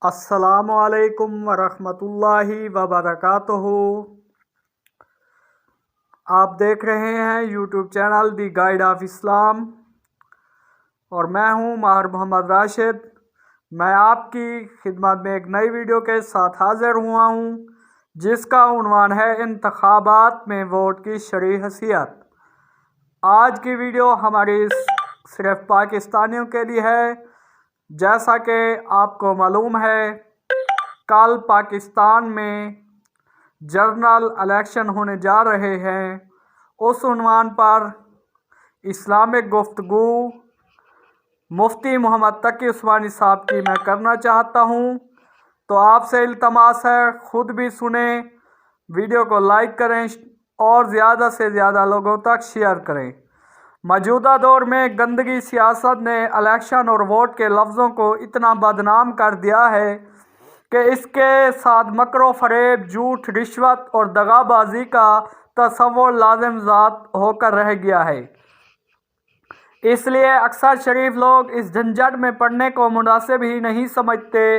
السلام علیکم ورحمۃ اللہ وبرکاتہ۔ آپ دیکھ رہے ہیں YouTube channel the guide of Islam اور میں ہوں ماہر محمد راشد۔ میں آپ کی خدمت میں ایک نئی ویڈیو کے ساتھ حاضر ہوا ہوں جس کا عنوان ہے انتخابات میں ووٹ کی شرعی حیثیت۔ آج کی ویڈیو ہماری صرف پاکستانیوں کے لیے ہے۔ جیسا کہ آپ کو معلوم ہے کل پاکستان میں جنرل الیکشن ہونے جا رہے ہیں۔ اس عنوان پر اسلامک گفتگو مفتی محمد تقی عثمانی صاحب کی میں کرنا چاہتا ہوں، تو آپ سے التماس ہے خود بھی سنیں، ویڈیو کو لائک کریں اور زیادہ سے زیادہ لوگوں تک شیئر کریں۔ موجودہ دور میں گندگی سیاست نے الیکشن اور ووٹ کے لفظوں کو اتنا بدنام کر دیا ہے کہ اس کے ساتھ مکر و فریب، جھوٹ، رشوت اور دغا بازی کا تصور لازم ذات ہو کر رہ گیا ہے۔ اس لیے اکثر شریف لوگ اس جھنجٹ میں پڑنے کو مناسب ہی نہیں سمجھتے،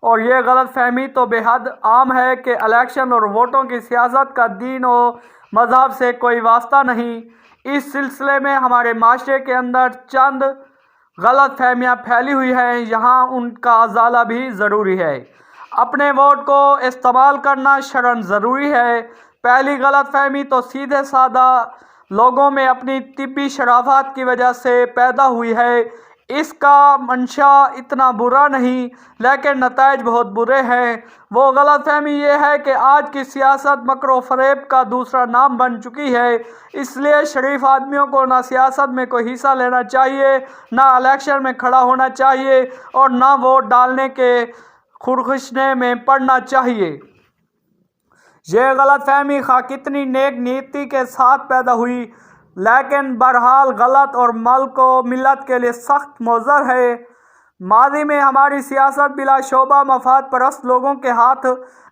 اور یہ غلط فہمی تو بے حد عام ہے کہ الیکشن اور ووٹوں کی سیاست کا دین و مذہب سے کوئی واسطہ نہیں۔ اس سلسلے میں ہمارے معاشرے کے اندر چند غلط فہمیاں پھیلی ہوئی ہیں، یہاں ان کا ازالہ بھی ضروری ہے۔ اپنے ووٹ کو استعمال کرنا شرعاً ضروری ہے۔ پہلی غلط فہمی تو سیدھے سادہ لوگوں میں اپنی طبی شرافت کی وجہ سے پیدا ہوئی ہے۔ اس کا منشا اتنا برا نہیں لیکن نتائج بہت برے ہیں۔ وہ غلط فہمی یہ ہے کہ آج کی سیاست مکر و فریب کا دوسرا نام بن چکی ہے۔ اس لیے شریف آدمیوں کو نہ سیاست میں کوئی حصہ لینا چاہیے، نہ الیکشن میں کھڑا ہونا چاہیے اور نہ ووٹ ڈالنے کے خرخشنے میں پڑنا چاہیے۔ یہ غلط فہمی خواہ کتنی نیک نیتی کے ساتھ پیدا ہوئی لیکن بہرحال غلط اور ملک و ملت کے لیے سخت مضر ہے۔ ماضی میں ہماری سیاست بلا شعبہ مفاد پرست لوگوں کے ہاتھ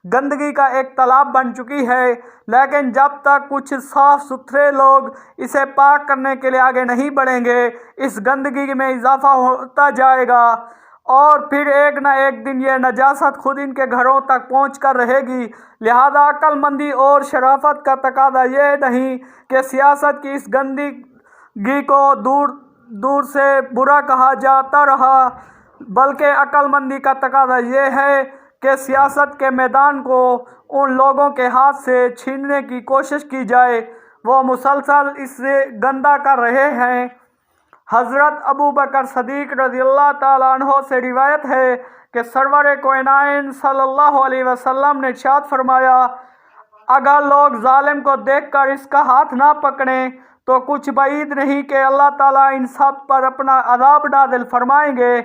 گندگی کا ایک تالاب بن چکی ہے، لیکن جب تک کچھ صاف ستھرے لوگ اسے پاک کرنے کے لیے آگے نہیں بڑھیں گے، اس گندگی میں اضافہ ہوتا جائے گا اور پھر ایک نہ ایک دن یہ نجاست خود ان کے گھروں تک پہنچ کر رہے گی۔ لہذا عقل مندی اور شرافت کا تقاضا یہ نہیں کہ سیاست کی اس گندگی کو دور دور سے برا کہا جاتا رہا، بلکہ عقل مندی کا تقاضا یہ ہے کہ سیاست کے میدان کو ان لوگوں کے ہاتھ سے چھیننے کی کوشش کی جائے وہ مسلسل اس سے گندا کر رہے ہیں۔ حضرت ابو بکر صدیق رضی اللہ تعالیٰ عنہ سے روایت ہے کہ سرور کائنات صلی اللہ علیہ وسلم نے ارشاد فرمایا، اگر لوگ ظالم کو دیکھ کر اس کا ہاتھ نہ پکڑیں تو کچھ بعید نہیں کہ اللہ تعالیٰ ان سب پر اپنا عذاب نازل فرمائیں گے۔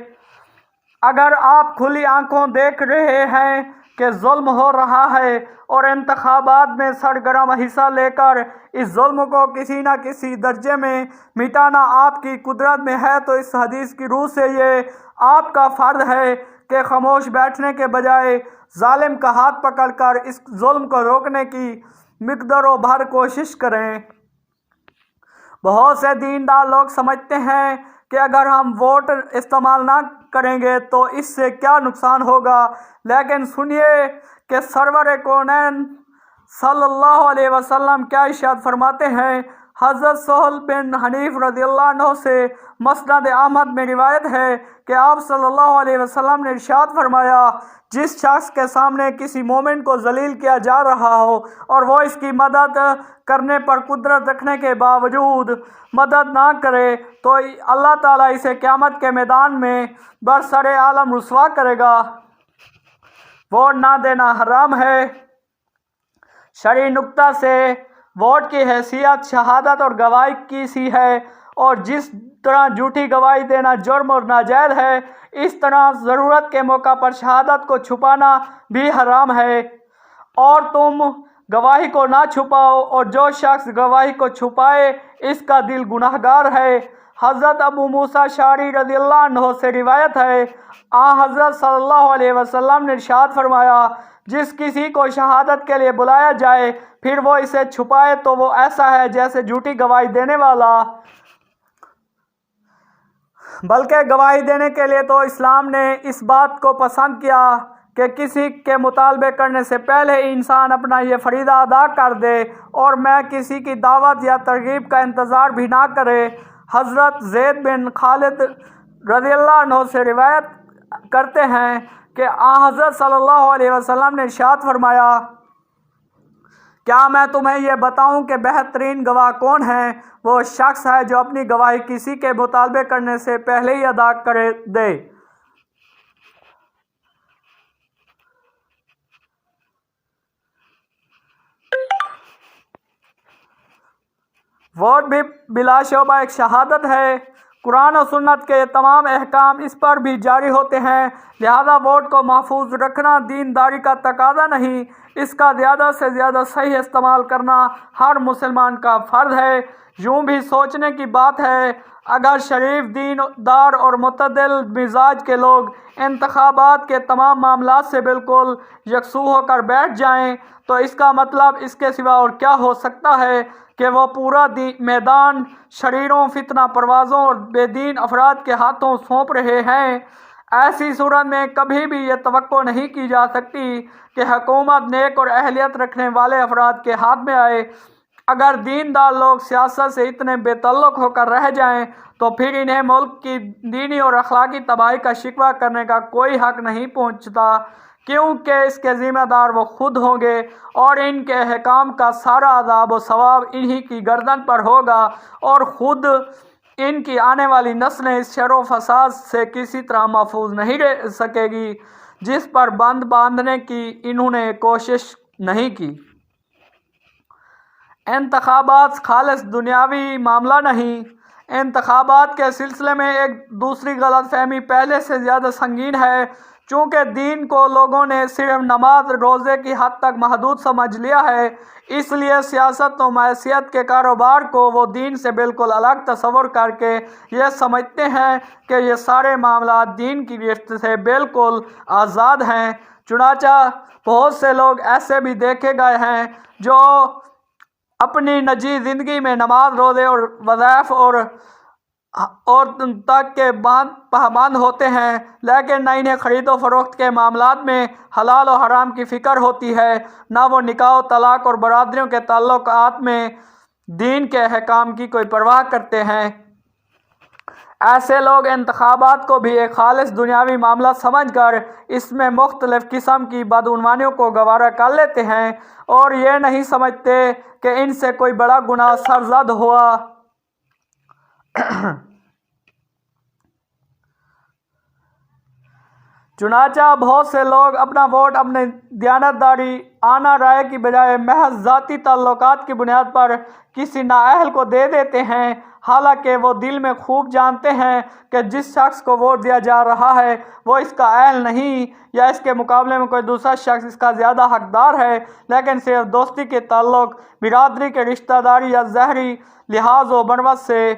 اگر آپ کھلی آنکھوں دیکھ رہے ہیں کہ ظلم ہو رہا ہے اور انتخابات میں سرگرم حصہ لے کر اس ظلم کو کسی نہ کسی درجے میں مٹانا آپ کی قدرت میں ہے، تو اس حدیث کی روح سے یہ آپ کا فرض ہے کہ خاموش بیٹھنے کے بجائے ظالم کا ہاتھ پکڑ کر اس ظلم کو روکنے کی مقدار و بھر کوشش کریں۔ بہت سے دیندار لوگ سمجھتے ہیں کہ اگر ہم ووٹ استعمال نہ کریں گے تو اس سے کیا نقصان ہوگا، لیکن سنیے کہ سرور کونین صلی اللہ علیہ وسلم کیا ارشاد فرماتے ہیں۔ حضرت سہل بن حنیف رضی اللہ عنہ سے مسند احمد میں روایت ہے کہ آپ صلی اللہ علیہ وسلم نے ارشاد فرمایا، جس شخص کے سامنے کسی مومن کو ذلیل کیا جا رہا ہو اور وہ اس کی مدد کرنے پر قدرت رکھنے کے باوجود مدد نہ کرے تو اللہ تعالیٰ اسے قیامت کے میدان میں برسر عالم رسوا کرے گا۔ ووٹ نہ دینا حرام ہے۔ شرعی نقطہ سے ووٹ کی حیثیت شہادت اور گواہی کی سی ہے، اور جس طرح جھوٹی گواہی دینا جرم اور ناجائز ہے، اس طرح ضرورت کے موقع پر شہادت کو چھپانا بھی حرام ہے۔ اور تم گواہی کو نہ چھپاؤ، اور جو شخص گواہی کو چھپائے اس کا دل گناہگار ہے۔ حضرت ابو موسیٰ اشعری رضی اللہ عنہ سے روایت ہے، حضرت صلی اللہ علیہ وسلم نے ارشاد فرمایا، جس کسی کو شہادت کے لیے بلایا جائے پھر وہ اسے چھپائے تو وہ ایسا ہے جیسے جھوٹی گواہی دینے والا۔ بلکہ گواہی دینے کے لیے تو اسلام نے اس بات کو پسند کیا کہ کسی کے مطالبے کرنے سے پہلے انسان اپنا یہ فریضہ ادا کر دے اور میں کسی کی دعوت یا ترغیب کا انتظار بھی نہ کرے۔ حضرت زید بن خالد رضی اللہ عنہ سے روایت کرتے ہیں کہ حضرت صلی اللہ علیہ وسلم نے ارشاد فرمایا، کیا میں تمہیں یہ بتاؤں کہ بہترین گواہ کون ہے؟ وہ شخص ہے جو اپنی گواہی کسی کے مطالبے کرنے سے پہلے ہی ادا کر دے۔ ووٹ بھی بلا شبہ ایک شہادت ہے۔ قرآن و سنت کے تمام احکام اس پر بھی جاری ہوتے ہیں، لہذا ووٹ کو محفوظ رکھنا دینداری کا تقاضا نہیں، اس کا زیادہ سے زیادہ صحیح استعمال کرنا ہر مسلمان کا فرض ہے۔ یوں بھی سوچنے کی بات ہے، اگر شریف دین دار اور معتدل مزاج کے لوگ انتخابات کے تمام معاملات سے بالکل یکسو ہو کر بیٹھ جائیں تو اس کا مطلب اس کے سوا اور کیا ہو سکتا ہے کہ وہ پورا میدان شریروں، فتنہ پروازوں اور بے دین افراد کے ہاتھوں سونپ رہے ہیں۔ ایسی صورت میں کبھی بھی یہ توقع نہیں کی جا سکتی کہ حکومت نیک اور اہلیت رکھنے والے افراد کے ہاتھ میں آئے۔ اگر دیندار لوگ سیاست سے اتنے بے تعلق ہو کر رہ جائیں تو پھر انہیں ملک کی دینی اور اخلاقی تباہی کا شکوہ کرنے کا کوئی حق نہیں پہنچتا، کیونکہ اس کے ذمہ دار وہ خود ہوں گے اور ان کے احکام کا سارا عذاب و ثواب انہی کی گردن پر ہوگا، اور خود ان کی آنے والی نسلیں اس شر و فساد سے کسی طرح محفوظ نہیں رہ سکے گی جس پر بند باندھنے کی انہوں نے کوشش نہیں کی۔ انتخابات خالص دنیاوی معاملہ نہیں۔ انتخابات کے سلسلے میں ایک دوسری غلط فہمی پہلے سے زیادہ سنگین ہے۔ چونکہ دین کو لوگوں نے صرف نماز روزے کی حد تک محدود سمجھ لیا ہے، اس لیے سیاست و معیشت کے کاروبار کو وہ دین سے بالکل الگ تصور کر کے یہ سمجھتے ہیں کہ یہ سارے معاملات دین کی گرفت سے بالکل آزاد ہیں۔ چنانچہ بہت سے لوگ ایسے بھی دیکھے گئے ہیں جو اپنی نجی زندگی میں نماز، روزے اور وظائف اور تک کے پابند ہوتے ہیں، لیکن نہ انہیں خرید و فروخت کے معاملات میں حلال و حرام کی فکر ہوتی ہے، نہ وہ نکاح و طلاق اور برادریوں کے تعلقات میں دین کے احکام کی کوئی پرواہ کرتے ہیں۔ ایسے لوگ انتخابات کو بھی ایک خالص دنیاوی معاملہ سمجھ کر اس میں مختلف قسم کی بدعنوانیوں کو گوارا کر لیتے ہیں اور یہ نہیں سمجھتے کہ ان سے کوئی بڑا گناہ سرزد ہوا۔ چنانچہ بہت سے لوگ اپنا ووٹ اپنے دیانتداری آنا رائے کی بجائے محض ذاتی تعلقات کی بنیاد پر کسی نااہل کو دے دیتے ہیں، حالانکہ وہ دل میں خوب جانتے ہیں کہ جس شخص کو ووٹ دیا جا رہا ہے وہ اس کا اہل نہیں، یا اس کے مقابلے میں کوئی دوسرا شخص اس کا زیادہ حقدار ہے، لیکن صرف دوستی کے تعلق، برادری کے رشتہ داری یا ظاہری لحاظ و بنوت سے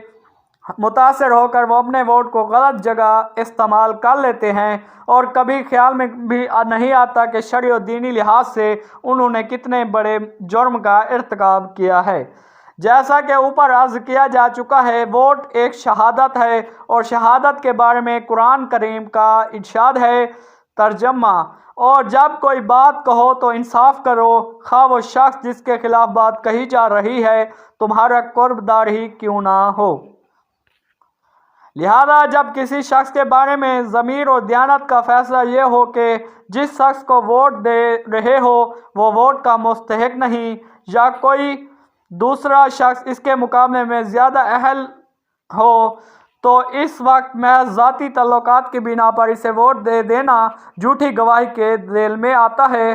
متاثر ہو کر وہ اپنے ووٹ کو غلط جگہ استعمال کر لیتے ہیں، اور کبھی خیال میں بھی نہیں آتا کہ شرعی و دینی لحاظ سے انہوں نے کتنے بڑے جرم کا ارتکاب کیا ہے۔ جیسا کہ اوپر عرض کیا جا چکا ہے، ووٹ ایک شہادت ہے، اور شہادت کے بارے میں قرآن کریم کا ارشاد ہے، ترجمہ: اور جب کوئی بات کہو تو انصاف کرو، خواہ وہ شخص جس کے خلاف بات کہی جا رہی ہے تمہارا قرب دار ہی کیوں نہ ہو۔ لہذا جب کسی شخص کے بارے میں ضمیر اور دیانت کا فیصلہ یہ ہو کہ جس شخص کو ووٹ دے رہے ہو وہ ووٹ کا مستحق نہیں، یا کوئی دوسرا شخص اس کے مقابلے میں زیادہ اہل ہو، تو اس وقت محض ذاتی تعلقات کی بنا پر اسے ووٹ دے دینا جھوٹی گواہی کے ذیل میں آتا ہے۔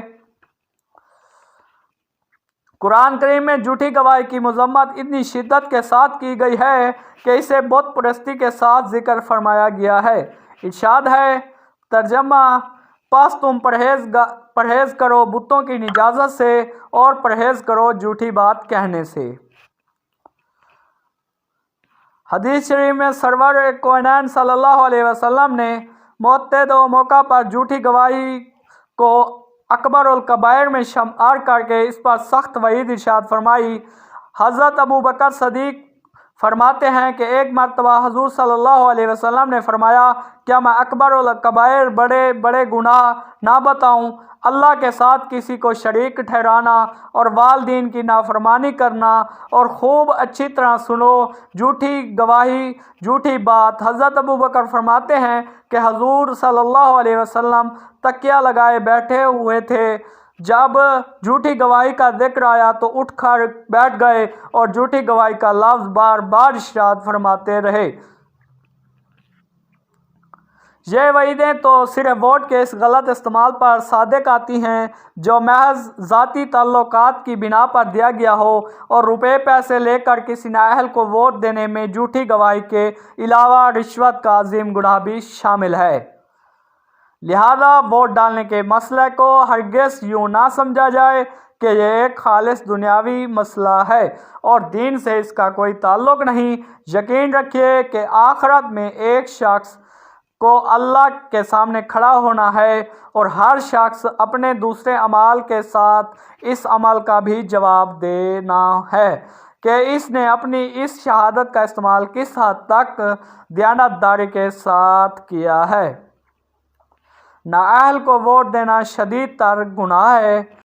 قرآن کریم میں جھوٹی گواہی کی مذمت اتنی شدت کے ساتھ کی گئی ہے کہ اسے بت پرستی کے ساتھ ذکر فرمایا گیا ہے۔ ارشاد ہے، ترجمہ: پس تم پرہیز کرو بتوں کی نجاست سے اور پرہیز کرو جھوٹی بات کہنے سے۔ حدیث شریف میں سرور کونین صلی اللہ علیہ وسلم نے متعدد موقع پر جھوٹی گواہی کو اکبر الکبائر میں شمار کر کے اس پر سخت وعید ارشاد فرمائی۔ حضرت ابو بکر صدیق فرماتے ہیں کہ ایک مرتبہ حضور صلی اللہ علیہ وسلم نے فرمایا، کیا میں اکبر الکبائر بڑے بڑے گناہ نہ بتاؤں؟ اللہ کے ساتھ کسی کو شریک ٹھہرانا اور والدین کی نافرمانی کرنا، اور خوب اچھی طرح سنو، جھوٹی گواہی، جھوٹی بات۔ حضرت ابوبکر فرماتے ہیں کہ حضور صلی اللہ علیہ وسلم تکیہ لگائے بیٹھے ہوئے تھے، جب جھوٹی گواہی کا ذکر آیا تو اٹھ کر بیٹھ گئے اور جھوٹی گواہی کا لفظ بار بار ارشاد فرماتے رہے۔ یہ وعیدیں تو صرف ووٹ کے اس غلط استعمال پر صادق آتی ہیں جو محض ذاتی تعلقات کی بنا پر دیا گیا ہو، اور روپے پیسے لے کر کسی نااہل کو ووٹ دینے میں جھوٹی گواہی کے علاوہ رشوت کا عظیم گناہ بھی شامل ہے۔ لہذا ووٹ ڈالنے کے مسئلے کو ہرگز یوں نہ سمجھا جائے کہ یہ ایک خالص دنیاوی مسئلہ ہے اور دین سے اس کا کوئی تعلق نہیں۔ یقین رکھیے کہ آخرت میں ایک شخص کو اللہ کے سامنے کھڑا ہونا ہے، اور ہر شخص اپنے دوسرے اعمال کے ساتھ اس عمل کا بھی جواب دینا ہے کہ اس نے اپنی اس شہادت کا استعمال کس حد تک دیانتداری کے ساتھ کیا ہے۔ نااہل کو ووٹ دینا شدید تر گناہ ہے۔